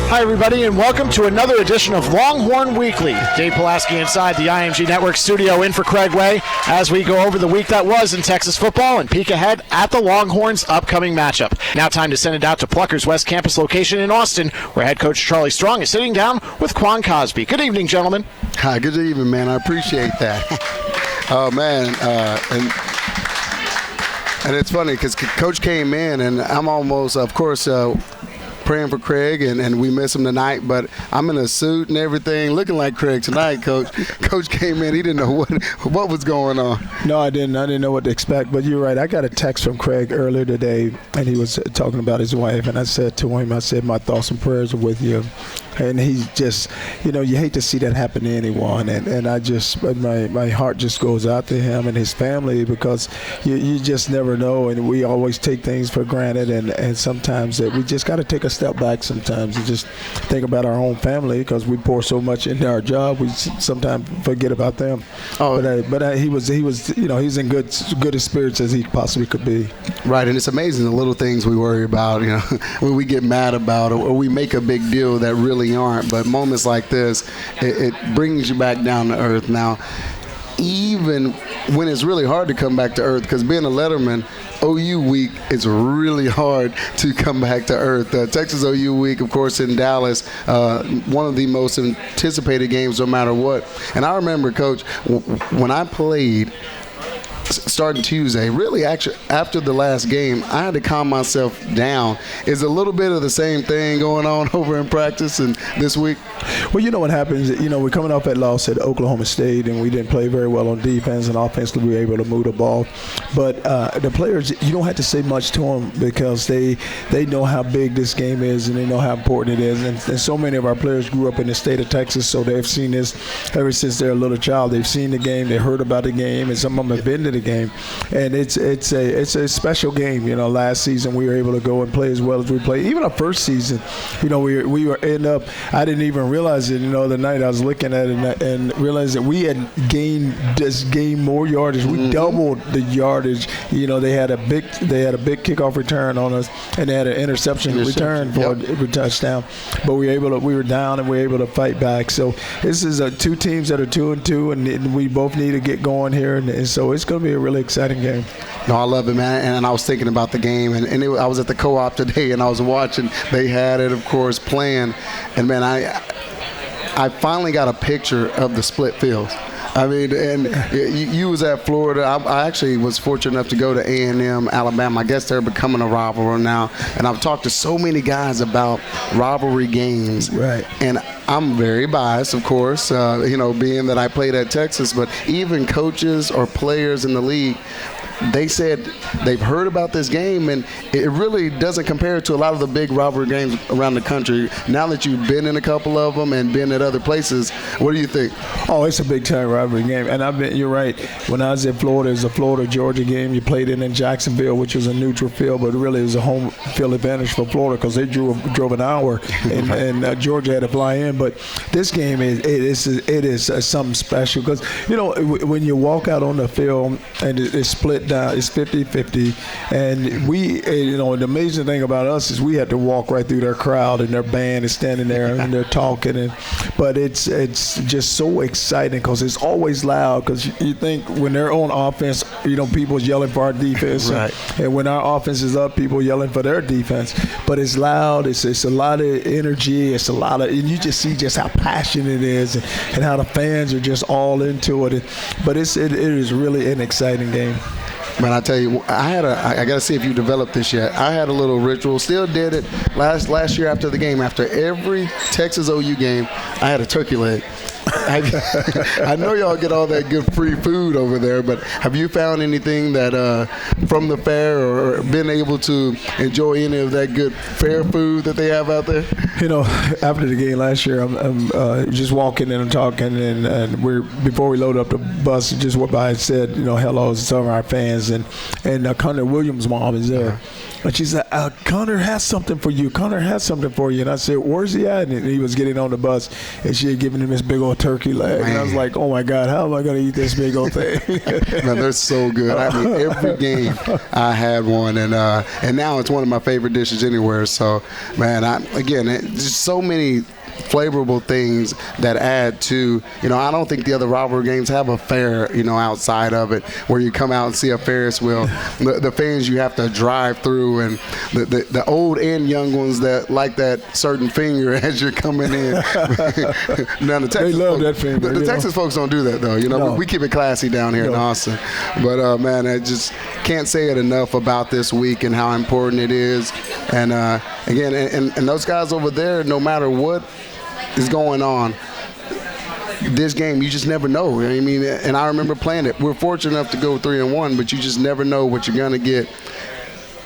Hi, everybody, and welcome to another edition of Longhorn Weekly. Dave Pulaski inside the IMG Network studio in for Craig Way as we go over the week that was in Texas football and peek ahead at the Longhorns' upcoming matchup. Now time to send it out to Plucker's West Campus location in Austin, where head coach Charlie Strong is sitting down with Quan Cosby. Good evening, gentlemen. Hi, good evening, man. I appreciate that. Oh, man, and it's funny because Coach came in, and I'm almost, of course, praying for Craig, and we miss him tonight, but I'm in a suit and everything, looking like Craig tonight, Coach. Coach came in, he didn't know what was going on. No, I didn't know what to expect, but you're right. I got a text from Craig earlier today, and he was talking about his wife, and I said to him, my thoughts and prayers are with you. And he's just, you hate to see that happen to anyone. And I just, my heart just goes out to him and his family, because you just never know. And we always take things for granted. And sometimes we just got to take a step back sometimes and just think about our own family, because we pour so much into our job. We sometimes forget about them. Oh, but he was he's in good spirits as he possibly could be. Right. And it's amazing the little things we worry about, when we get mad about or we make a big deal that really aren't, but moments like this, it brings you back down to earth. Now, even when it's really hard to come back to earth, because being a letterman, OU week is really hard to come back to earth. Texas OU week, of course, in Dallas, one of the most anticipated games no matter what. And I remember, Coach, when I played starting Tuesday, really actually after the last game, I had to calm myself down. Is a little bit of the same thing going on over in practice and this week? Well, you know what happens, we're coming off that loss at Oklahoma State, and we didn't play very well on defense, and offensively we were able to move the ball. But the players, you don't have to say much to them, because they know how big this game is, and they know how important it is. And so many of our players grew up in the state of Texas, so they've seen this ever since they're a little child. They've seen the game, they heard about the game, and some of them have been to the game. And it's a special game. Last season we were able to go and play as well as we played. Even our first season, we were I didn't even realize it. The night I was looking at it and realized that we had gained more yardage. We doubled the yardage. They had a big kickoff return on us, and they had an interception return for a touchdown. But we were down, and we were able to fight back. So this is two teams that are 2-2, and we both need to get going here, and so it's going to be a really exciting game. No, I love it, man. And I was thinking about the game, and I was at the co-op today, and I was watching. They had it, of course, playing, and man, I finally got a picture of the split field. I mean, and you was at Florida. I actually was fortunate enough to go to A&M, Alabama. I guess they're becoming a rivalry now. And I've talked to so many guys about rivalry games. Right. And I'm very biased, of course, being that I played at Texas. But even coaches or players in the league, they said they've heard about this game, and it really doesn't compare to a lot of the big rivalry games around the country. Now that you've been in a couple of them and been at other places, what do you think? Oh, it's a big-time rivalry game. And you're right. When I was in Florida, it was a Florida-Georgia game. You played it in Jacksonville, which was a neutral field, but really it was a home field advantage for Florida, because they drove an hour, and Georgia had to fly in. But this game is something special, because, when you walk out on the field and it's split down, it's 50-50, and we, the amazing thing about us is we had to walk right through their crowd, and their band is standing there and they're talking, but it's just so exciting, because it's always loud, because you think when they're on offense, people's yelling for our defense, right. and when our offense is up, people yelling for their defense, but it's loud, it's a lot of energy, it's a lot of, and you just see just how passionate it is, and how the fans are just all into it, but it is really an exciting game. Man, I tell you, I got to see if you developed this yet. I had a little ritual, still did it last year after the game. After every Texas OU game, I had a turkey leg. I know y'all get all that good free food over there, but have you found anything that from the fair, or been able to enjoy any of that good fair food that they have out there? After the game last year, I'm just walking in and talking, and before we load up the bus, just went by and said, hello to some of our fans, and Connor Williams' mom is there. And she said, Connor has something for you. Connor has something for you. And I said, where's he at? And he was getting on the bus, and she had given him this big old turkey leg. Man. And I was like, oh, my God, how am I going to eat this big old thing? Man, they're so good. I mean, every game I had one, and now it's one of my favorite dishes anywhere. So, man, just so many flavorful things that add to, I don't think the other rivalry games have a fair, outside of it, where you come out and see a Ferris wheel. The fans you have to drive through, and the old and young ones that like that certain finger as you're coming in. Now, the Texas they love folks, that finger. The Texas folks don't do that, though. No. We keep it classy down here in Austin. But, man, I just can't say it enough about this week and how important it is. And, again, and those guys over there, no matter what is going on, this game, you just never know. I mean, and I remember playing it. We're fortunate enough to go 3-1, but you just never know what you're going to get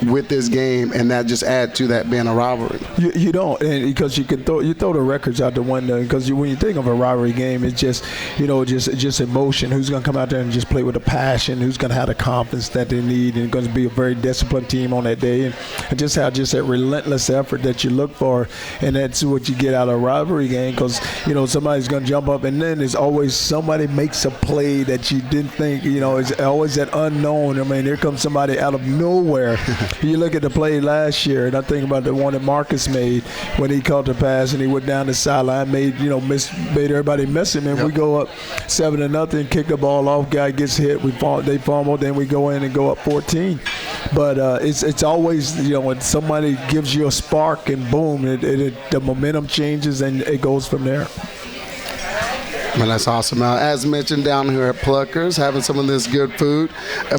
with this game, and that just add to that being a rivalry. You don't, and because you throw the records out the window, because when you think of a rivalry game, it's just just emotion. Who's going to come out there and just play with a passion? Who's going to have the confidence that they need, and going to be a very disciplined team on that day, and just have just that relentless effort that you look for, and that's what you get out of a rivalry game. Because somebody's going to jump up, and then there's always somebody makes a play that you didn't think. It's always that unknown. I mean, here comes somebody out of nowhere. You look at the play last year, and I think about the one that Marcus made when he caught the pass and he went down the sideline, made everybody miss him, and we go up 7-0, kick the ball off, guy gets hit, they fumble, then we go in and go up 14. But it's always when somebody gives you a spark and boom, the momentum changes and it goes from there. Man, that's awesome. As mentioned, down here at Pluckers, having some of this good food,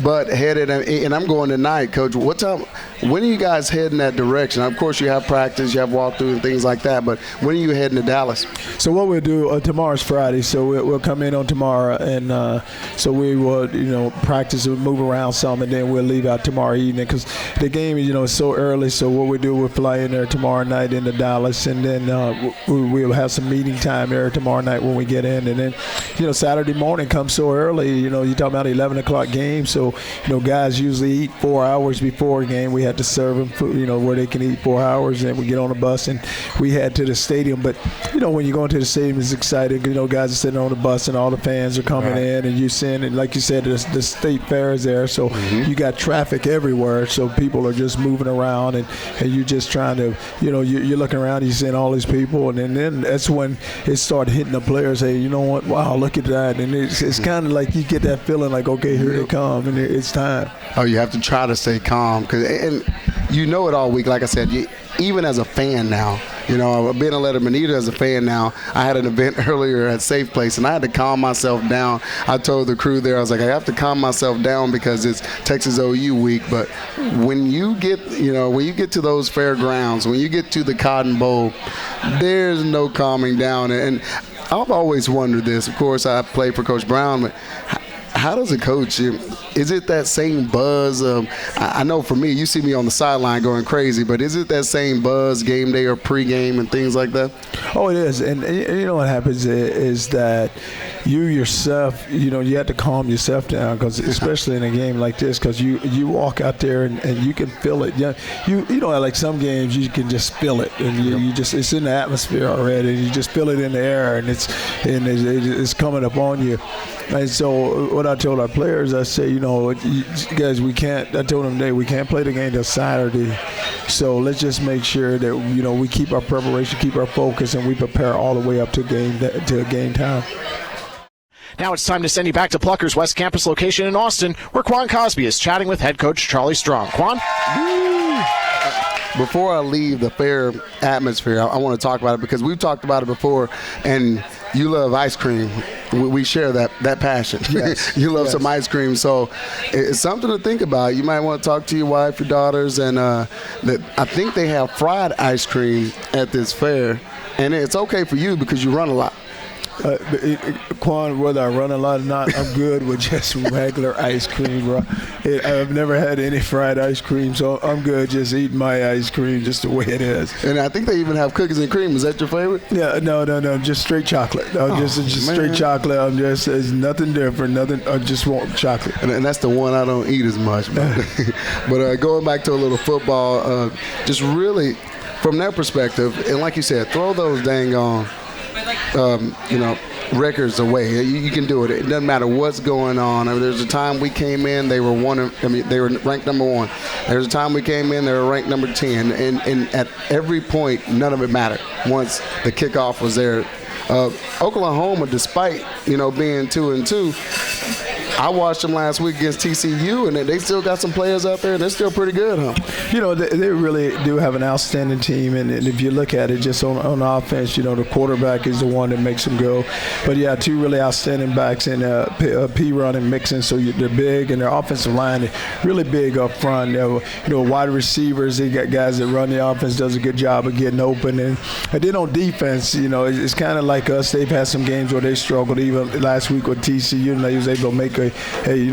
but headed, and I'm going tonight, Coach. What time? When are you guys heading that direction? Of course, you have practice, you have walkthrough and things like that, but when are you heading to Dallas? So what we'll do, tomorrow's Friday, so we'll come in on tomorrow, and so we will, practice and move around some, and then we'll leave out tomorrow evening, because the game, is so early, so what we do, we'll fly in there tomorrow night into Dallas, and then we'll have some meeting time there tomorrow night when we get in. And then, Saturday morning comes so early. You're talking about 11 o'clock game. So, guys usually eat 4 hours before a game. We had to serve them food, where they can eat 4 hours. And we get on a bus and we head to the stadium. But, when you go into the stadium, it's exciting. Guys are sitting on the bus and all the fans are coming in. And you send, and like you said, the state fair is there. So you got traffic everywhere. So people are just moving around and you're just trying to, you're looking around, you're seeing all these people. And then that's when it started hitting the players. Hey, you know what? Wow, look at that. And it's kind of like you get that feeling like, okay, here they come, and it's time. Oh, you have to try to stay calm, and it all week. Like I said, even as a fan now, being a Letterman, even as a fan now, I had an event earlier at Safe Place, and I had to calm myself down. I told the crew there, I was like, I have to calm myself down because it's Texas OU week. But when you get, to those fairgrounds, when you get to the Cotton Bowl, there's no calming down. And I've always wondered this. Of course, I played for Coach Brown, but how does a coach, is it that same buzz of, I know for me, you see me on the sideline going crazy, but is it that same buzz game day or pregame and things like that? Oh, it is. And what happens is that you yourself, you have to calm yourself down, because especially in a game like this, because you walk out there and you can feel it. Like some games you can just feel it, and you just, it's in the atmosphere already, and you just feel it in the air, and it's coming up on you. And so what I told our players, I say, guys, I told them today, we can't play the game till Saturday. So let's just make sure that, we keep our preparation, keep our focus, and we prepare all the way up to game time. Now it's time to send you back to Pluckers West Campus location in Austin, where Quan Cosby is chatting with head coach Charlie Strong. Quan? Before I leave the fair atmosphere, I want to talk about it because we've talked about it before, and you love ice cream. We share that passion. Yes. You love some ice cream, so it's something to think about. You might want to talk to your wife, your daughters, and I think they have fried ice cream at this fair, and it's okay for you because you run a lot. Quan, whether I run a lot or not, I'm good with just regular ice cream, bro. I've never had any fried ice cream, so I'm good just eating my ice cream just the way it is. And I think they even have cookies and cream. Is that your favorite? Yeah, no, just straight chocolate. Just straight chocolate. There's nothing different. Nothing. I just want chocolate. And that's the one I don't eat as much. But going back to a little football, just really from that perspective, and like you said, throw those dang on, records away. You can do it. It doesn't matter what's going on. I mean, there's a time we came in, they were they were ranked number 1. There's a time we came in, they were ranked number 10. And at every point, none of it mattered once the kickoff was there. Oklahoma, despite being 2-2, I watched them last week against TCU, and they still got some players out there, and they're still pretty good, huh? They really do have an outstanding team, and if you look at it just on offense, the quarterback is the one that makes them go. But, yeah, 2 really outstanding backs in P-Run and Mixon, so they're big, and their offensive line is really big up front. Wide receivers, they got guys that run the offense, does a good job of getting open. And then on defense, it's kind of like us. They've had some games where they struggled. Even last week with TCU, and they was able to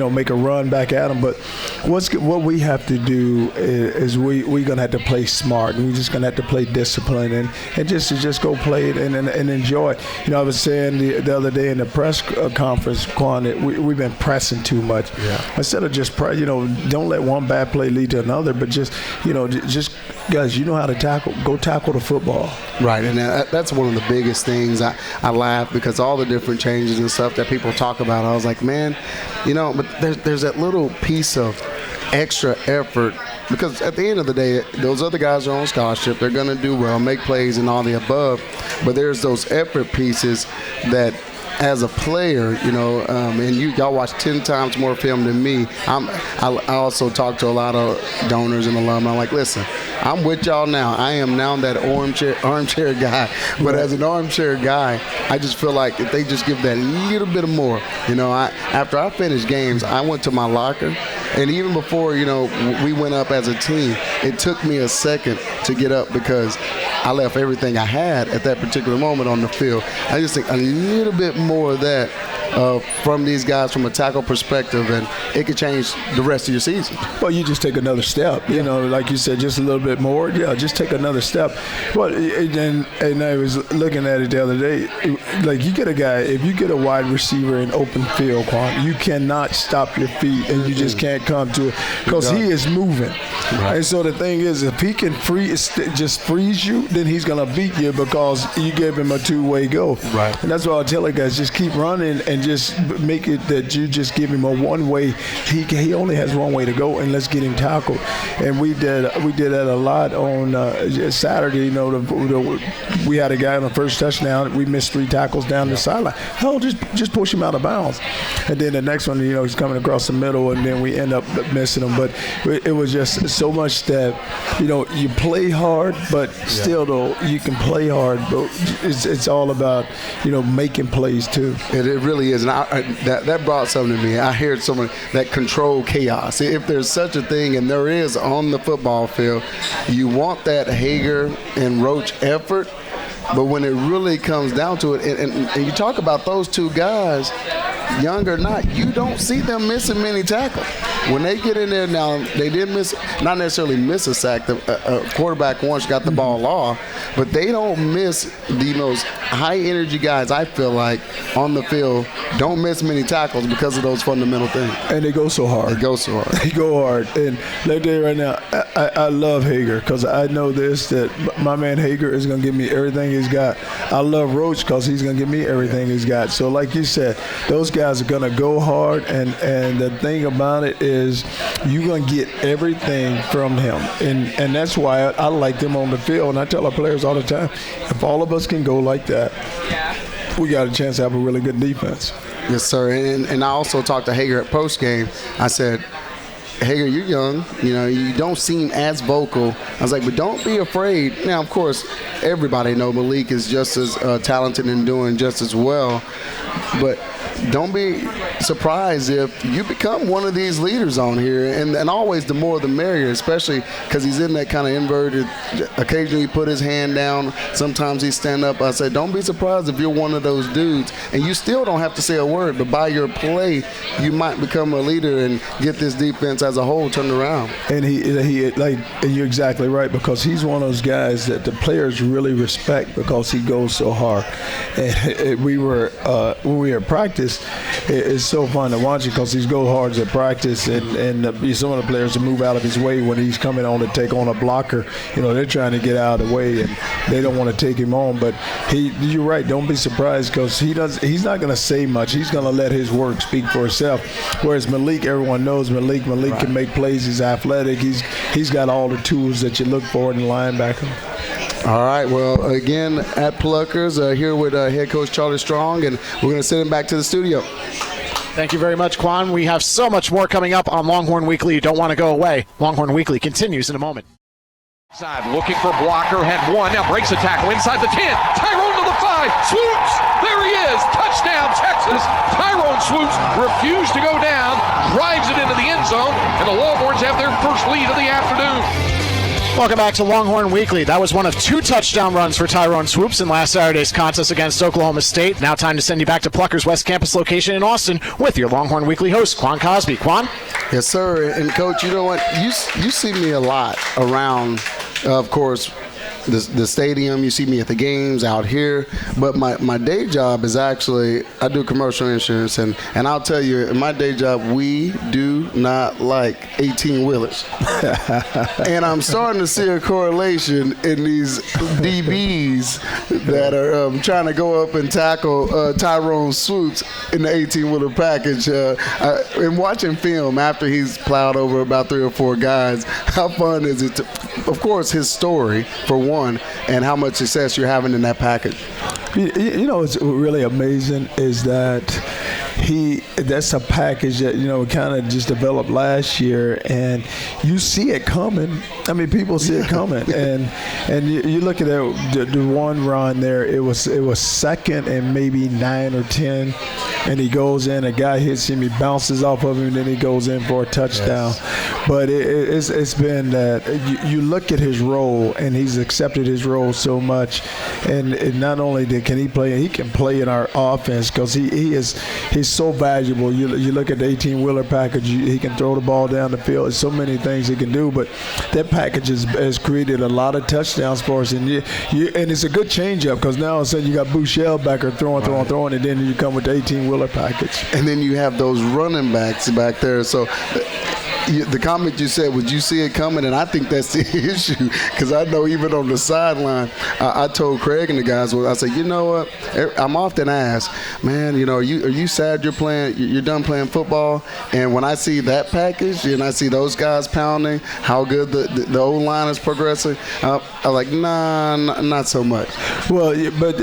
make a run back at them. But what we have to do is we're gonna have to play smart, and we're just gonna have to play discipline and just go play it and enjoy it. I was saying the other day in the press conference, Quan, that we've been pressing too much. Yeah. Instead of just don't let one bad play lead to another, but just guys, how to tackle. Go tackle the football. Right, and that's one of the biggest things. I laugh because all the different changes and stuff that people talk about, I was like, man, but there's that little piece of extra effort, because at the end of the day, those other guys are on scholarship. They're going to do well, make plays and all the above, but there's those effort pieces that as a player, and y'all watch 10 times more film than me. I also talk to a lot of donors and alumni. I'm like, listen, I'm with y'all now. I am now that armchair guy. But as an armchair guy, I just feel like if they just give that little bit more, after I finished games, I went to my locker. And even before, we went up as a team, it took me a second to get up because I left everything I had at that particular moment on the field. I just think a little bit more of that from these guys from a tackle perspective, and it could change the rest of your season. Well, you just take another step. Like you said, just a little bit more. Yeah, just take another step. Well, and I was looking at it the other day. Like, you get a guy, if you get a wide receiver in open field, Quan, you cannot stop your feet, and you just can't come to it because he is moving. Right. And so the thing is, if he can just freeze you, then he's going to beat you because you gave him a two-way go. Right. And that's why I tell the guys, just keep running and just make it that you just give him a one-way. He only has one way to go, and let's get him tackled. And we did that a lot on Saturday. We had a guy on the first touchdown. We missed 3 tackles down the sideline. Hell, just push him out of bounds. And then the next one, he's coming across the middle, and then we end up missing him. But it was just so much that, you play hard, but still, though, you can play hard, but it's all about, making plays, too. It really is. And that brought something to me. I heard someone that control chaos. If there's such a thing, and there is on the football field, you want that Hager and Roach effort. But when it really comes down to it, and you talk about those 2 guys, young or not, you don't see them missing many tackles. When they get in there now, they did not necessarily miss a sack. The quarterback once got the ball off, but they don't miss the most high-energy guys, I feel like, on the field, don't miss many tackles because of those fundamental things. And they go so hard. They go so hard. They go hard. And like they right now, I love Hager because I know that my man Hager is going to give me everything he's got. I love Roach because he's going to give me everything he's got. So like you said, those guys are going to go hard, and the thing about it is you're going to get everything from him. And that's why I like them on the field. And I tell our players all the time, if all of us can go like that, we got a chance to have a really good defense. Yes, sir. And I also talked to Hager at postgame. I said, Hager, you're young. You don't seem as vocal. I was like, but don't be afraid. Now, of course, everybody knows Malik is just as talented and doing just as well. But don't be surprised if you become one of these leaders on here. And always the more the merrier, especially because he's in that kind of inverted. Occasionally he put his hand down. Sometimes he stand up. I say, don't be surprised if you're one of those dudes. And you still don't have to say a word, but by your play, you might become a leader and get this defense as a whole turned around. And he like, and you're exactly right, because he's one of those guys that the players really respect because he goes so hard. And we were when we were at practice, it's so fun to watch it because he goes hard at practice, and some of the players will move out of his way when he's coming on to take on a blocker. You know, they're trying to get out of the way and they don't want to take him on. But you're right. Don't be surprised because he's not going to say much. He's going to let his work speak for itself. Whereas Malik, everyone knows Malik Right. can make plays. He's athletic. He's got all the tools that you look for in a linebacker. All right, well, again, at Pluckers, here with head coach Charlie Strong, and we're going to send him back to the studio. Thank you very much, Quan. We have so much more coming up on Longhorn Weekly. You don't want to go away. Longhorn Weekly continues in a moment. Side looking for blocker, had one, now breaks a tackle inside the 10. Tyrone to the 5, swoops, there he is, touchdown Texas. Tyrone swoops, refused to go down, drives it into the end zone, and the Longhorns have their first lead of the afternoon. Welcome back to Longhorn Weekly. That was one of 2 touchdown runs for Tyrone Swoops in last Saturday's contest against Oklahoma State. Now time to send you back to Plucker's West Campus location in Austin with your Longhorn Weekly host, Quan Cosby. Quan? Yes, sir. And, Coach, you know what? You see me a lot around, of course, the stadium. You see me at the games out here. But my day job is actually, I do commercial insurance. And I'll tell you, in my day job, we do not like 18-wheelers. And I'm starting to see a correlation in these DBs that are trying to go up and tackle Tyrone Swoops in the 18-wheeler package. And watching film after he's plowed over about 3 or 4 guys, how fun is it to, of course, his story, for one, and how much success you're having in that package. You know, what's really amazing is that that's a package that, you know, kind of just developed last year, and you see it coming. I mean, people see it coming, and you look at the one run there. It was second and maybe 9 or 10, and he goes in. A guy hits him. He bounces off of him, and then he goes in for a touchdown. Yes. But it's been that you look at his role, and he's accepted his role so much, and not only can he play, he can play in our offense because he's so valuable. You look at the 18-wheeler package, he can throw the ball down the field. There's so many things he can do, but that package has created a lot of touchdowns for us. And and it's a good change-up because now all of a sudden you got Bouchel back there throwing, and then you come with the 18-wheeler package. And then you have those running backs back there. So the comment you said, would you see it coming? And I think that's the issue because I know even on the sideline, I told Craig and the guys, I said, you know what? I'm often asked, man, you know, are you sad you're done playing football? And when I see that package and I see those guys pounding, how good the old line is progressing, I'm like, nah, not so much. Well, but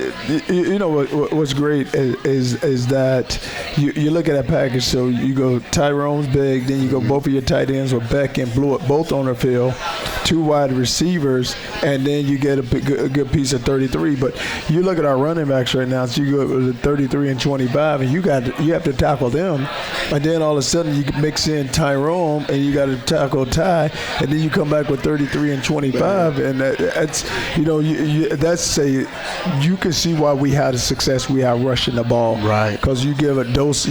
you know what's great is that you look at that package. So you go Tyrone's big, then you go both of your tight ends with Beck and Blewett both on the field, 2 wide receivers, and then you get a good piece of 33. But you look at our running backs right now. So you go with 33 and 25, and you have to tackle them, and then all of a sudden you mix in Tyrone, and you got to tackle Ty, and then you come back with 33 and 25, and that's you can see why we had the success we had rushing the ball, right? Because you give him a dose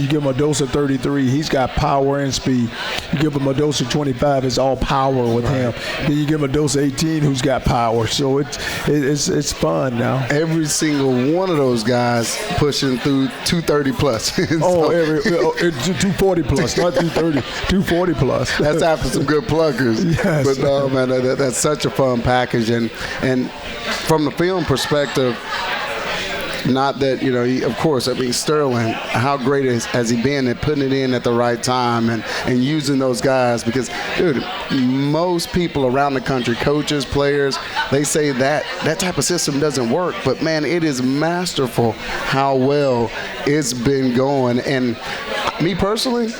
of 33, he's got power and speed. You give him a dose of 25, it's all power with him. Then you give him a dose of 18, who's got power. So it's fun now. Every single one of those guys pushing through 230 plus. 240 plus, not 230, 240 plus. That's after some good pluckers. Yes. But no, man, that's such a fun package. And from the film perspective, not that, you know, of course, I mean, Sterling, how great has he been at putting it in at the right time and using those guys? Because, dude, most people around the country, coaches, players, they say that type of system doesn't work. But, man, it is masterful how well it's been going. And me personally,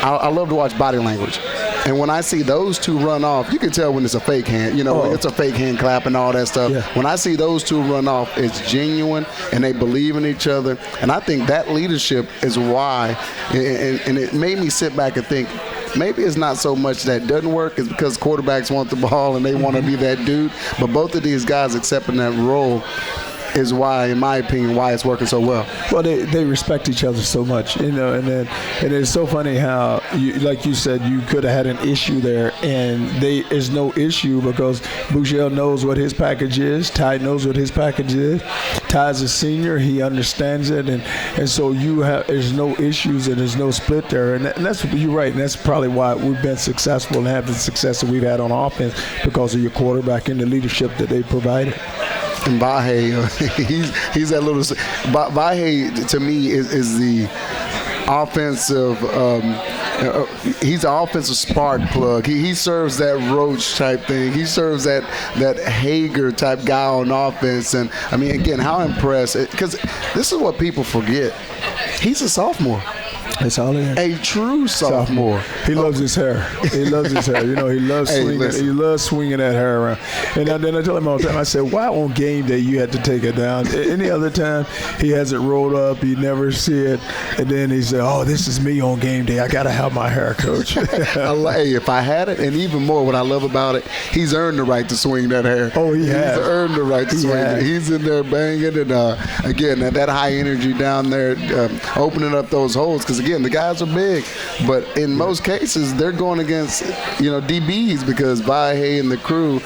I love to watch body language. And when I see those two run off, you can tell when it's a fake hand. It's a fake hand clap and all that stuff. Yeah. When I see those two run off, it's genuine, and they believe in each other. And I think that leadership is why, and it made me sit back and think, maybe it's not so much that doesn't work, it's because quarterbacks want the ball and they want to be that dude. But both of these guys accepting that role is why, in my opinion, why it's working so well. Well, they respect each other so much, and it's so funny how, like you said, you could have had an issue there, and there's no issue because Bouchel knows what his package is. Ty knows what his package is. Ty's a senior; he understands it, and so there's no issues and there's no split there, and that's, you're right, and that's probably why we've been successful and have the success that we've had on offense, because of your quarterback and the leadership that they provided. And Vahe, he's that little. Vahe to me is the offensive. He's the offensive spark plug. He serves that Roach type thing. He serves that Hager type guy on offense. And I mean, again, how impressed? Because this is what people forget. He's a sophomore. That's all he is. A true sophomore. He loves his hair. He loves his hair. He loves swinging. Listen. He loves swinging that hair around. And then I tell him all the time, I said, why on game day you had to take it down? Any other time he has it rolled up, you never see it. And then he said, oh, this is me on game day. I got to have my hair, coach. Hey, if I had it, and even more, what I love about it, he's earned the right to swing that hair. Oh, he has. He's earned the right to swing it. He's in there banging, and again, that high energy down there, opening up those holes. Because again, the guys are big, but in most cases, they're going against DBs, because Vahe and the crew,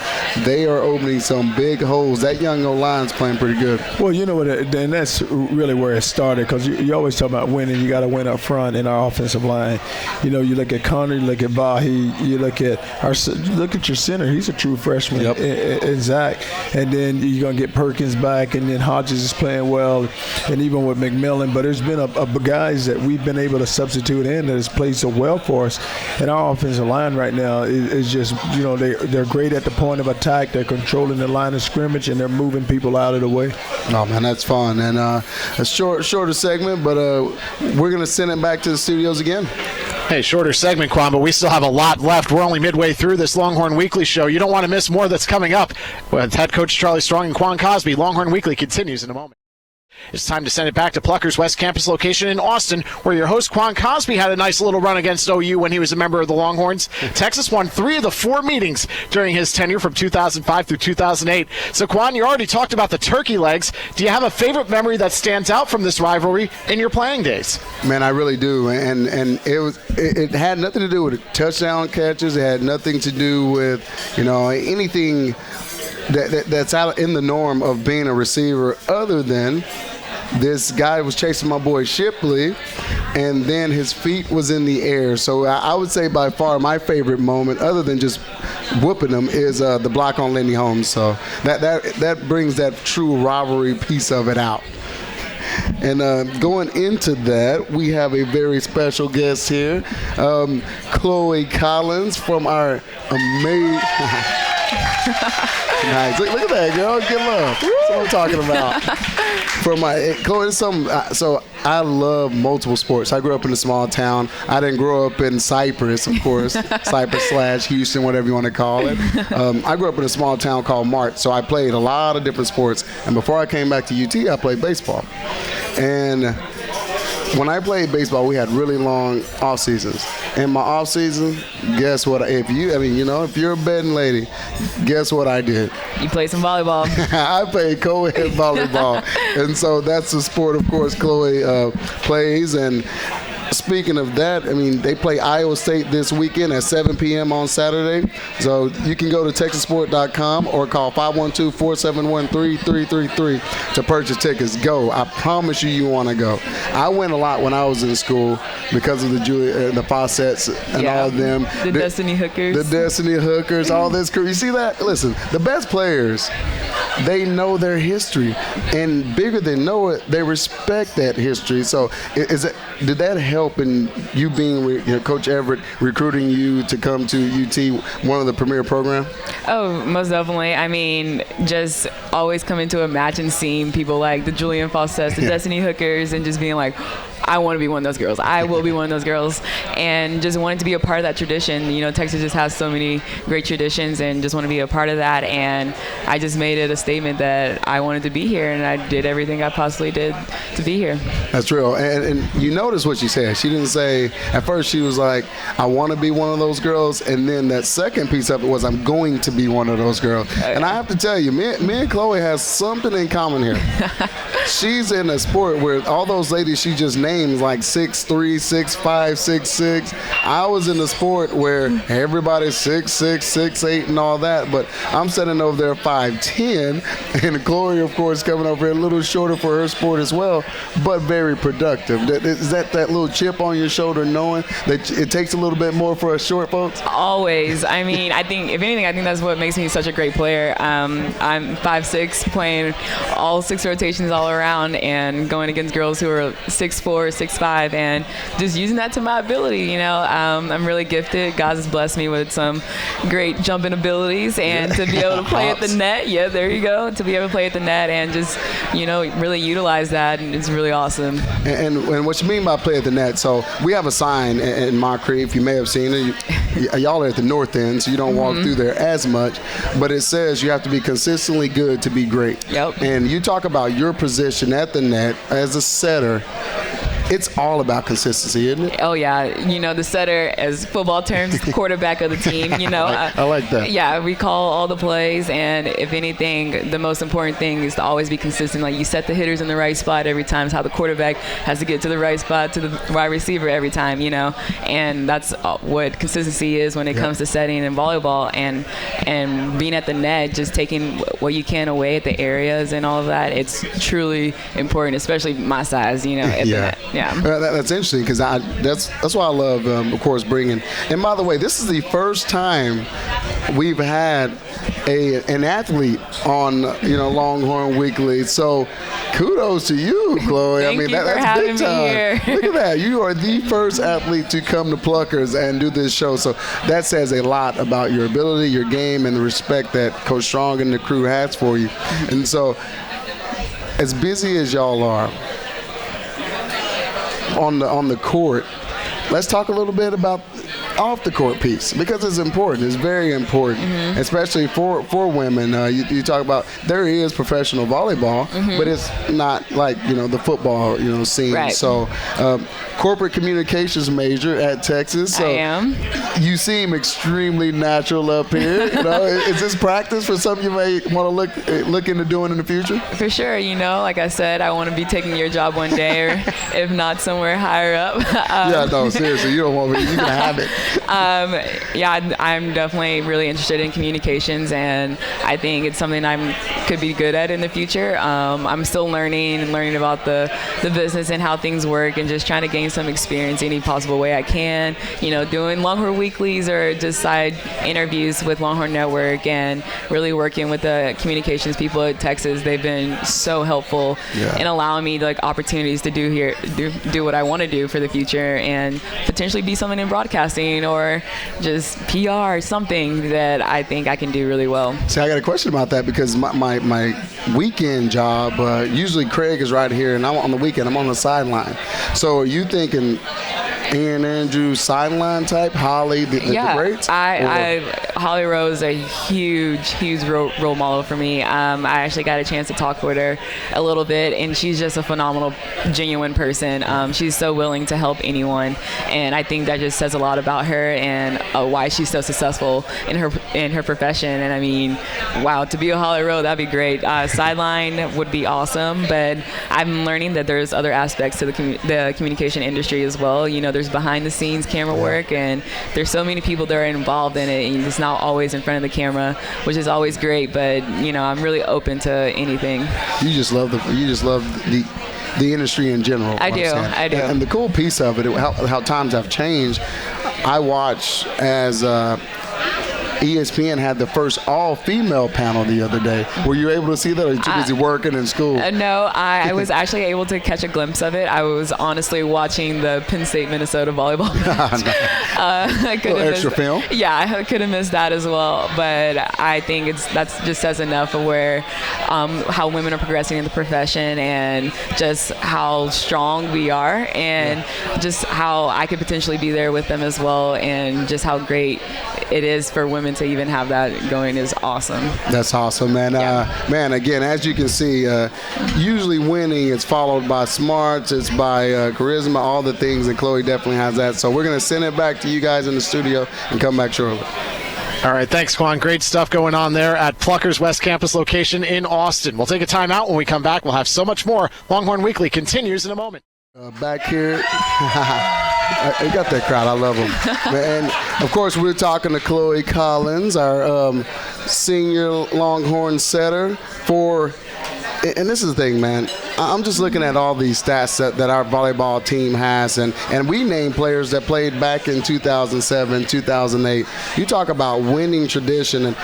they are opening some big holes. That young O-line's playing pretty good. Well, you know what, and that's really where it started, because you always talk about winning. You got to win up front in our offensive line. You look at Connor, you look at Vahe, you look at your center. He's a true freshman. Yep. And Zach, and then you're gonna get Perkins back, and then Hodges is playing well, and even with McMillan. But there's been a guys that we've been able to substitute in that has played so well for us. And our offensive line right now is just, they're great at the point of attack. They're controlling the line of scrimmage, and they're moving people out of the way. Oh, man, that's fun. And a shorter segment, but we're going to send it back to the studios again. Hey, shorter segment, Quan, but we still have a lot left. We're only midway through this Longhorn Weekly show. You don't want to miss more that's coming up with head coach Charlie Strong and Quan Cosby. Longhorn Weekly continues in a moment. It's time to send it back to Plucker's West Campus location in Austin, where your host Quan Cosby had a nice little run against OU when he was a member of the Longhorns. Texas won 3 of the 4 meetings during his tenure from 2005 through 2008. So, Quan, you already talked about the turkey legs. Do you have a favorite memory that stands out from this rivalry in your playing days? Man, I really do, and it had nothing to do with touchdown catches. It had nothing to do with anything that's out in the norm of being a receiver, other than this guy was chasing my boy Shipley, and then his feet was in the air. So I would say by far my favorite moment, other than just whooping him, is the block on Lenny Holmes. So that brings that true rivalry piece of it out. And going into that, we have a very special guest here, Chloe Collins from our amazing... Nice. Look at that, girl. Good love. That's what I'm talking about. For my Chloe, so I love multiple sports. I grew up in a small town. I didn't grow up in Cypress, of course. Cypress / Houston, whatever you want to call it. I grew up in a small town called Mart, so I played a lot of different sports. And before I came back to UT, I played baseball. And when I played baseball, we had really long off seasons. In my off season, guess what? If you're a betting lady, guess what I did? You played some volleyball. I played co-ed volleyball, and so that's the sport, of course, Chloe plays. And speaking of that, they play Iowa State this weekend at 7 p.m. on Saturday. So you can go to texassport.com or call 512-471-3333 to purchase tickets. Go. I promise you want to go. I went a lot when I was in school because of the Fawcett's and all of them. The Destiny Hookers. The Destiny Hookers, all this crew. You see that? Listen, the best players, they know their history. And bigger than know it, they respect that history. So did that help in you being Coach Everett recruiting you to come to UT, one of the premier programs? Oh, most definitely. Just always coming to a match and seeing people like the Julian Fawcett's, the Destiny Hookers, and just being like, I want to be one of those girls. I will be one of those girls, and just wanted to be a part of that tradition. Texas just has so many great traditions, and just want to be a part of that. And I just made it a statement that I wanted to be here, and I did everything I possibly did to be here. That's real. And you notice what she said. She didn't say, at first she was like, I want to be one of those girls, and then that second piece of it was, I'm going to be one of those girls. And I have to tell you, me and Chloe has something in common here. She's in a sport where all those ladies she just named, like 6'3", 6'5", 6'6". I was in a sport where everybody's 6'6", 6'8", and all that, but I'm sitting over there 5'10", and Chloe, of course, coming over here a little shorter for her sport as well, but very productive. Is that little chip on your shoulder knowing that it takes a little bit more for us short folks? Always. I mean, I think, if anything, I think that's what makes me such a great player. I'm 5'6", playing all 6 rotations all around and going against girls who are 6'4", 6'5", and just using that to my ability. I'm really gifted. God has blessed me with some great jumping abilities, and to be able to play at the net. Yeah, there you go. To be able to play at the net and just, really utilize that, and it's really awesome. And what you mean by play at the net, so we have a sign in Moncrief, you may have seen it. Y'all are at the north end, so you don't walk through there as much, but it says you have to be consistently good to be great. Yep. And you talk about your position at the net as a setter. It's all about consistency, isn't it? Oh, yeah. The setter, as football terms, is the quarterback of the team. I like that. Yeah, we call all the plays, and if anything, the most important thing is to always be consistent. Like, you set the hitters in the right spot every time. It's how the quarterback has to get to the right spot to the wide receiver every time, And that's what consistency is when it comes to setting in volleyball, and being at the net, just taking what you can away at the areas and all of that. It's truly important, especially my size, at the net. Yeah. That's interesting, because that's why I love, of course, bringing. And by the way, this is the first time we've had an athlete on Longhorn Weekly. So kudos to you, Chloe. Thank you that's for having big time. me here. Look at that. You are the first athlete to come to Pluckers and do this show. So that says a lot about your ability, your game, and the respect that Coach Strong and the crew has for you. And so, as busy as y'all are on the court, let's talk a little bit about off the court piece, because it's important. It's very important, especially for women. You talk about, there is professional volleyball, but it's not like the football scene. Right. So corporate communications major at Texas. So I am. You seem extremely natural up here. Is this practice for something you may want to look into doing in the future? For sure. Like I said, I want to be taking your job one day, or if not, somewhere higher up. Yeah, no, seriously, you don't want me. You can have it. I'm definitely really interested in communications, and I think it's something I could be good at in the future. I'm still learning about the business and how things work, and just trying to gain some experience any possible way I can. Doing Longhorn Weeklies or just side interviews with Longhorn Network, and really working with the communications people at Texas. They've been so helpful in allowing me opportunities to do what I want to do for the future, and potentially be someone in broadcasting or just PR, something that I think I can do really well. See, I got a question about that, because my weekend job, usually Craig is right here, and I'm on the weekend, I'm on the sideline. So are you thinking Ian Andrews sideline type, Holly, the greats? Holly Rose is a huge role model for me. I actually got a chance to talk with her a little bit, and she's just a phenomenal, genuine person. She's so willing to help anyone, and I think that just says a lot about her and why she's so successful in her profession. And I mean, wow, to be a Holly Rose, that'd be great. Sideline would be awesome, but I'm learning that there's other aspects to the communication industry as well. There's behind the scenes camera work, and there's so many people that are involved in it, and it's not always in front of the camera, which is always great, but I'm really open to anything. You just love the industry in general. I do. And the cool piece of it, how times have changed. I watch as ESPN had the first all-female panel the other day. Were you able to see that, or were you too busy working in school? No, I was actually able to catch a glimpse of it. I was honestly watching the Penn State Minnesota volleyball match. I could have extra film? Yeah, I could have missed that as well. But I think that's just says enough of where how women are progressing in the profession, and just how strong we are, and just how I could potentially be there with them as well, and just how great it is for women to even have that going is awesome. That's awesome, man. Man, again, as you can see, usually winning is followed by smarts, it's by charisma, all the things, and Chloe definitely has that. So we're going to send it back to you guys in the studio and come back shortly. All right, thanks, Quan. Great stuff going on there at Plucker's West Campus location in Austin. We'll take a timeout. When we come back, we'll have so much more. Longhorn Weekly continues in a moment. Back here, I got that crowd. I love them. And, of course, we're talking to Chloe Collins, our senior Longhorn setter for – and this is the thing, man. I'm just looking at all these stats that our volleyball team has, and we name players that played back in 2007, 2008. You talk about winning tradition, and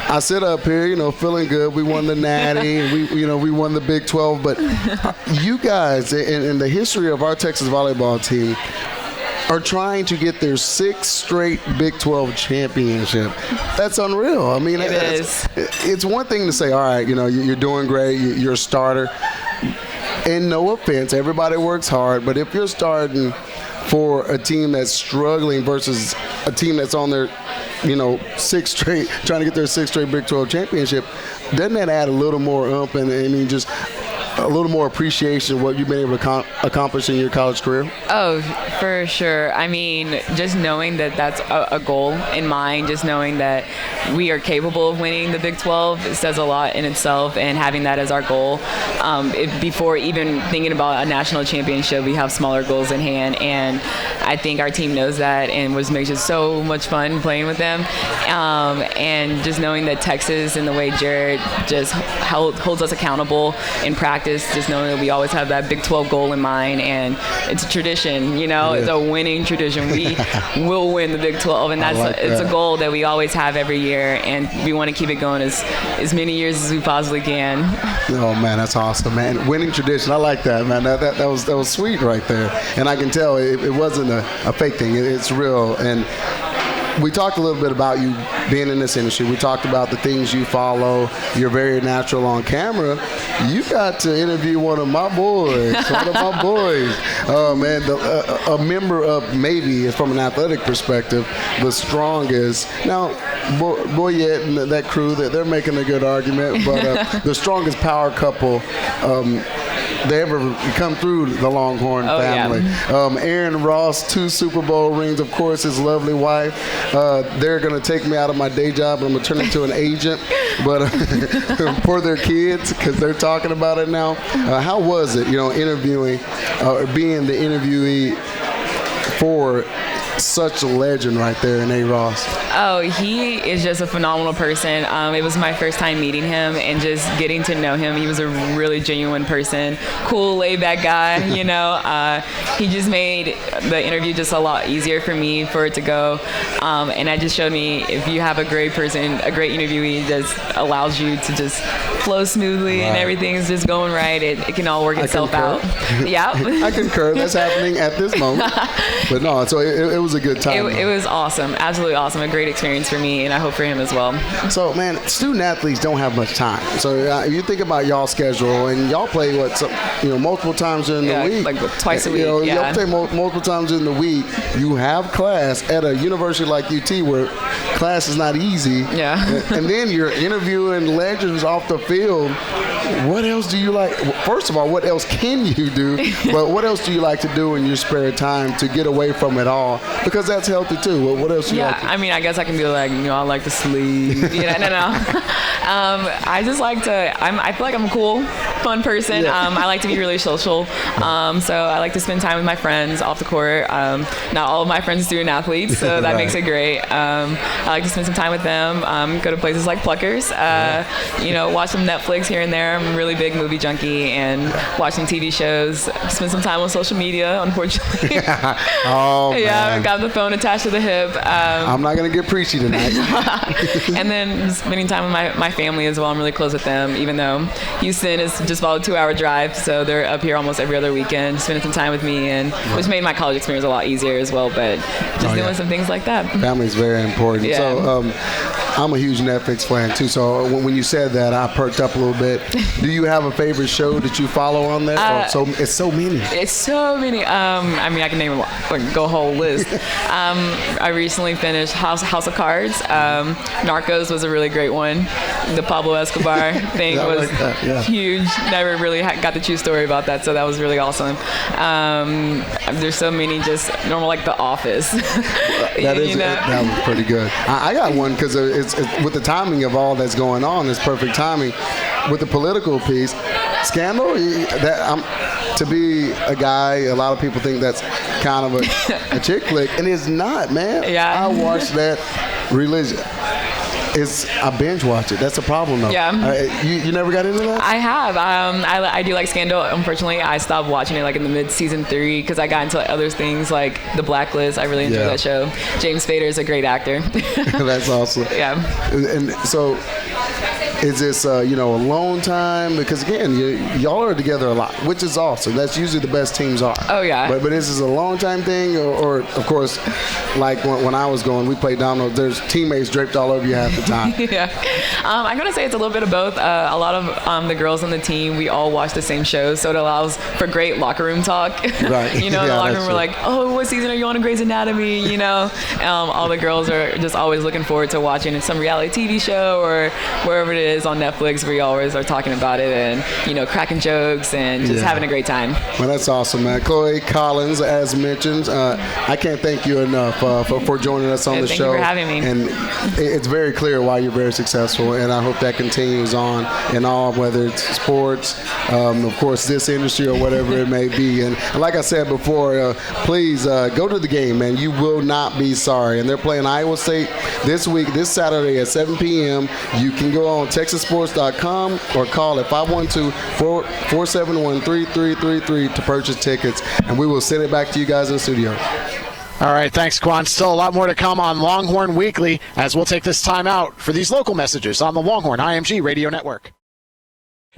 I sit up here, feeling good. We won the Natty, we won the Big 12, but you guys, in the history of our Texas volleyball team, are trying to get their 6th straight Big 12 championship. That's unreal. I mean, it's one thing to say, all right, you're doing great, you're a starter. And no offense, everybody works hard, but if you're starting for a team that's struggling versus a team that's on their, 6th straight, trying to get their 6th straight Big 12 championship, doesn't that add a little more oomph and just a little more appreciation of what you've been able to accomplish in your college career? Oh, for sure. I mean, just knowing that that's a goal in mind, just knowing that we are capable of winning the Big 12, it says a lot in itself, and having that as our goal. Before even thinking about a national championship, we have smaller goals in hand, and I think our team knows that, and which makes it so much fun playing with them. And just knowing that Texas and the way Jared just holds us accountable in practice, just knowing that we always have that Big 12 goal in mind, and it's a tradition, it's a winning tradition. We will win the Big 12, and it's a goal that we always have every year, and we want to keep it going as many years as we possibly can. Oh man, that's awesome, man. Winning tradition, I like that, man. That was sweet right there, and I can tell it wasn't a fake thing. It's real. And we talked a little bit about you being in this industry. We talked about the things you follow. You're very natural on camera. You got to interview one of my boys. Oh, man, a member of, maybe from an athletic perspective, the strongest. Now, Boyette and that crew, they're making a good argument, but the strongest power couple they ever come through the Longhorn family. Yeah. Aaron Ross, 2 Super Bowl rings, of course, his lovely wife. They're going to take me out of my day job, and I'm going to turn into an agent, but for their kids, because they're talking about it now. How was it, interviewing or being the interviewee for such a legend right there in A. Ross? Oh, he is just a phenomenal person. It was my first time meeting him and just getting to know him. He was a really genuine person, cool, laid-back guy, He just made the interview just a lot easier for me for it to go. And that just showed me if you have a great person, a great interviewee that allows you to just flow smoothly and everything's just going right, it can all work itself out. Yeah. I concur. That's happening at this moment. But no, so it was a good time. It was awesome. Absolutely awesome. A great experience for me, and I hope for him as well. So, man, student athletes don't have much time. So, if you think about y'all schedule, and y'all play multiple times in the week. Like twice a week. Y'all play multiple times in the week. You have class at a university like UT where class is not easy. Yeah. And then you're interviewing legends off the field. What else do you like? First of all, what else can you do? But what else do you like to do in your spare time to get away from it all? Because that's healthy too. What else do you like to do? I mean, I guess I can be like, I like to sleep. No. I just like to, I feel like I'm cool. fun person. I like to be really social. So I like to spend time with my friends off the court. Not all of my friends are student athletes, so that makes it great. I like to spend some time with them. Go to places like Pluckers. Watch some Netflix here and there. I'm a really big movie junkie and watching TV shows. Spend some time on social media, unfortunately. Oh, yeah, man. I got the phone attached to the hip. I'm not going to get preachy tonight. And then spending time with my family as well. I'm really close with them, even though Houston is just about a 2-hour drive, so they're up here almost every other weekend, spending some time with me, and which made my college experience a lot easier as well, but just doing some things like that. Family's very important. Yeah. So I'm a huge Netflix fan too, so when you said that, I perked up a little bit. Do you have a favorite show that you follow on there? It's so many. It's so many. I can name go a whole list. I recently finished House of Cards. Narcos was a really great one. The Pablo Escobar thing was huge. Never really got the true story about that, so that was really awesome. There's so many just normal, like The Office. That was pretty good. I got one because it's with the timing of all that's going on. It's perfect timing with the political piece. Scandal. To be a guy, a lot of people think that's kind of a chick flick, and it's not, man. Yeah. I watched that religion. I binge watch it. That's a problem, though. Yeah. You never got into that? I have. I do like Scandal. Unfortunately, I stopped watching it like in the mid-season 3 because I got into other things like The Blacklist. I really enjoy that show. James Spader is a great actor. That's awesome. Yeah. And so, is this a lone time? Because again, y'all are together a lot, which is awesome. That's usually the best teams are. Oh yeah. But is this a long time thing, or of course, like when I was going, we played dominoes. There's teammates draped all over you half the time. Yeah. I'm gonna say it's a little bit of both. A lot of the girls on the team, we all watch the same shows, so it allows for great locker room talk. Right. In the locker room, we're like, oh, what season are you on in Grey's Anatomy? All the girls are just always looking forward to watching some reality TV show or wherever it is on Netflix. We always are talking about it and cracking jokes and just having a great time. Well, that's awesome, man. Chloe Collins, as mentioned, I can't thank you enough for joining us on the show. Thank you for having me. And it's very clear why you're very successful, and I hope that continues on in all, whether it's sports, of course, this industry or whatever it may be. And like I said before, please go to the game, man. You will not be sorry. And they're playing Iowa State this week, this Saturday at 7 p.m. You can go on TexasSports.com or call at 512-471-3333 to purchase tickets, and we will send it back to you guys in the studio. All right, thanks, Quan. Still a lot more to come on Longhorn Weekly as we'll take this time out for these local messages on the Longhorn IMG Radio Network.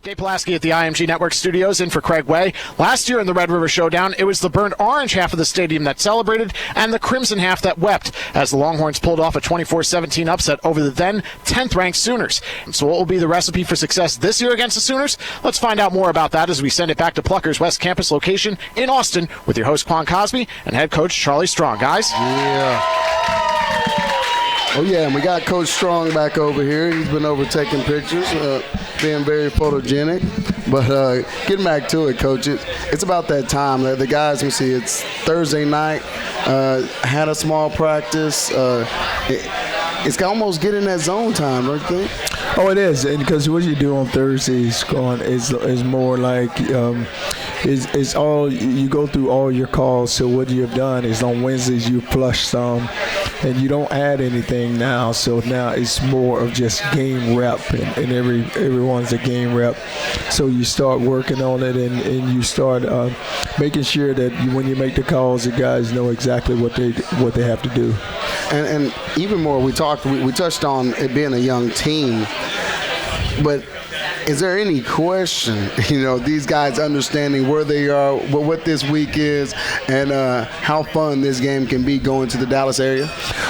Dave Pulaski at the IMG Network studios in for Craig Way. Last year in the Red River Showdown, it was the burnt orange half of the stadium that celebrated and the crimson half that wept as the Longhorns pulled off a 24-17 upset over the then 10th-ranked Sooners. So what will be the recipe for success this year against the Sooners? Let's find out more about that as we send it back to Plucker's West Campus location in Austin with your host Quan Cosby and head coach Charlie Strong. Guys? Yeah. Oh, yeah, and we got Coach Strong back over here. He's been over taking pictures, being very photogenic. But getting back to it, Coach, it's about that time. The guys, we see it's Thursday night, had a small practice. It's almost getting that zone time, don't you think? Oh, it is, and because what you do on Thursdays is more like it's all you go through all your calls. So what you have done is on Wednesdays you flush some, and you don't add anything now. So now it's more of just game rep, and everyone's a game rep. So you start working on it, and you start making sure that when you make the calls, the guys know exactly what they have to do. And even more, we touched on it being a young team, but is there any question, these guys understanding where they are, what this week is, and how fun this game can be going to the Dallas area?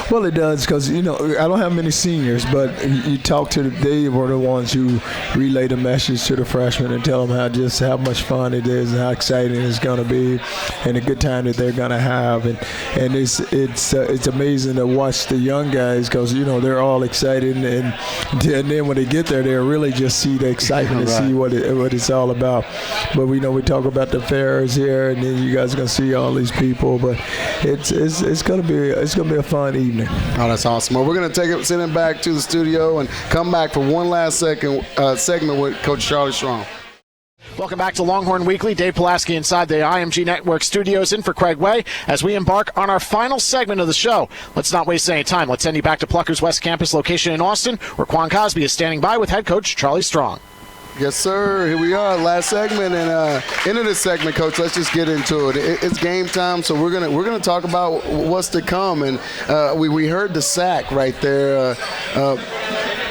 Well, it does because, I don't have many seniors, but you talk to they were the ones who relay the message to the freshmen and tell them how much fun it is and how exciting it's going to be and a good time that they're going to have. And it's amazing to watch the young guys because, they're all excited. And then when they get there, they'll really just see the excitement and see what it's all about. But we talk about the fairs here, and then you guys are going to see all these people. But it's going to be a fun evening. Oh, that's awesome. Well, we're going to send it back to the studio and come back for one last segment with Coach Charlie Strong. Welcome back to Longhorn Weekly. Dave Pulaski inside the IMG Network studios in for Craig Way as we embark on our final segment of the show. Let's not waste any time. Let's send you back to Plucker's West Campus location in Austin, where Quan Cosby is standing by with head coach Charlie Strong. Yes, sir. Here we are, last segment, and into this segment, Coach. Let's just get into it. It's game time, so we're gonna talk about what's to come. And we heard the sack right there.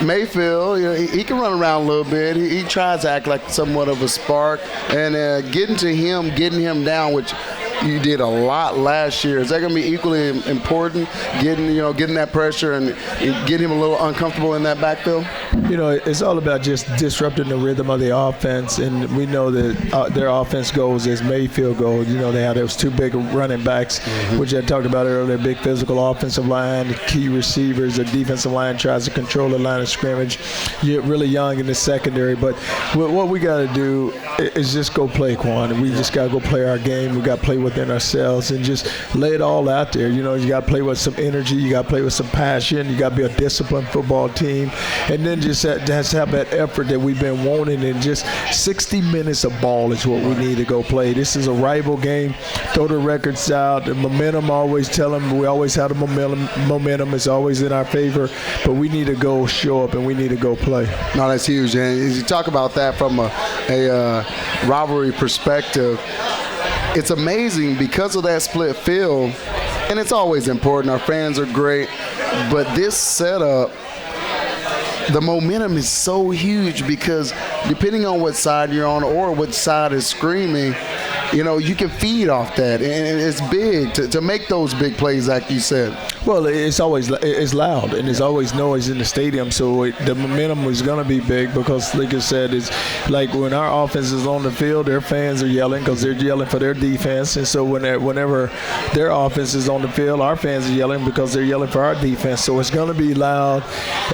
Mayfield, he can run around a little bit. He tries to act like somewhat of a spark, and getting him down, which you did a lot last year. Is that going to be equally important? Getting that pressure and getting him a little uncomfortable in that backfield. It's all about just disrupting the rhythm of the offense, and we know that their offense goes as Mayfield goes. They have those two big running backs, which I talked about earlier. Big physical offensive line, key receivers. The defensive line tries to control the line of scrimmage. You're really young in the secondary, but what we got to do is just go play, Quan. We just got to go play our game. We got to play within ourselves and just lay it all out there. You got to play with some energy. You got to play with some passion. You got to be a disciplined football team, and then just have that effort that we've been wanting. And just 60 minutes of ball is what we need to go play. This is a rival game. Throw the records out. The momentum, always tell them we always have the momentum. It's always in our favor, but we need to go show up and we need to go play. No, that's huge. And as you talk about that from a rivalry perspective, it's amazing because of that split field, and it's always important. Our fans are great, but this setup, the momentum is so huge because depending on what side you're on or what side is screaming, you can feed off that, and it's big to make those big plays like you said. Well, it's loud, and there's always noise in the stadium, so the momentum is going to be big because, like I said, it's like when our offense is on the field, their fans are yelling because they're yelling for their defense, and so whenever their offense is on the field, our fans are yelling because they're yelling for our defense, so it's going to be loud,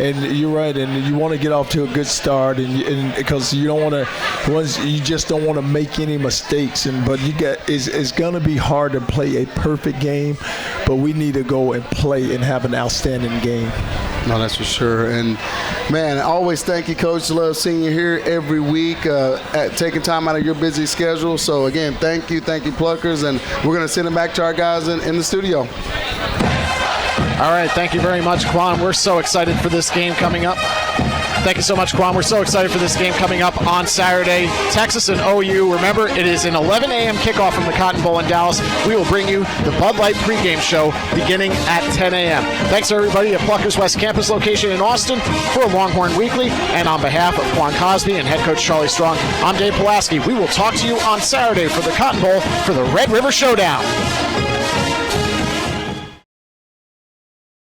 and you're right, and you want to get off to a good start, and because you just don't want to make any mistakes, but it's going to be hard to play a perfect game, but we need to go and play and have an outstanding game. No, that's for sure. And, man, always thank you, Coach. Love seeing you here every week, taking time out of your busy schedule. So, again, thank you, Pluckers. And we're going to send it back to our guys in the studio. All right, thank you very much, Quan. We're so excited for this game coming up. Thank you so much, Quan. We're so excited for this game coming up on Saturday. Texas and OU. Remember, it is an 11 a.m. kickoff from the Cotton Bowl in Dallas. We will bring you the Bud Light pregame show beginning at 10 a.m. Thanks, everybody, at Plucker's West Campus location in Austin for Longhorn Weekly. And on behalf of Quan Cosby and head coach Charlie Strong, I'm Dave Pulaski. We will talk to you on Saturday for the Cotton Bowl for the Red River Showdown.